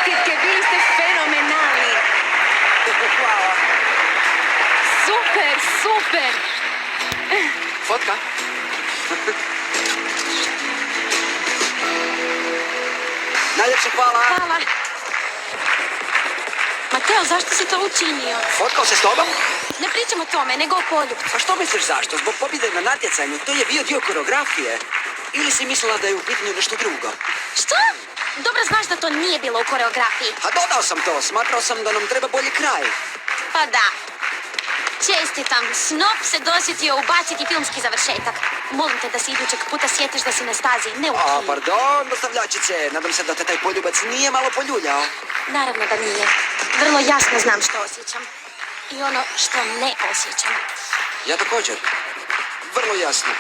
Čestitke, bili ste fenomenalni. Hvala. Super, super. Fotka? Najljepše hvala. Hvala. Mateo, zašto si to učinio? Fotkao se s tobom? Ne pričam o tome, nego o poljupcu. A što misliš zašto? Zbog pobjede na natjecanju? To je bio dio koreografije. Ili si mislila da je u pitanju nešto drugo? Što? Dobro znaš da to nije bilo u koreografiji. A dodao sam to. Smatrao sam da nam treba bolji kraj. Pa da. Čestitam, snop se dosjetio ubaciti filmski završetak. Molim te da se idućeg puta sjetiš da si na stazi, ne u A, kinu. pardon, dostavljačice. Nadam se da te taj poljubac nije malo poljuljao. Naravno da nije. Vrlo jasno znam što osjećam. I ono što ne osjećam. Ja također. Vrlo jasno.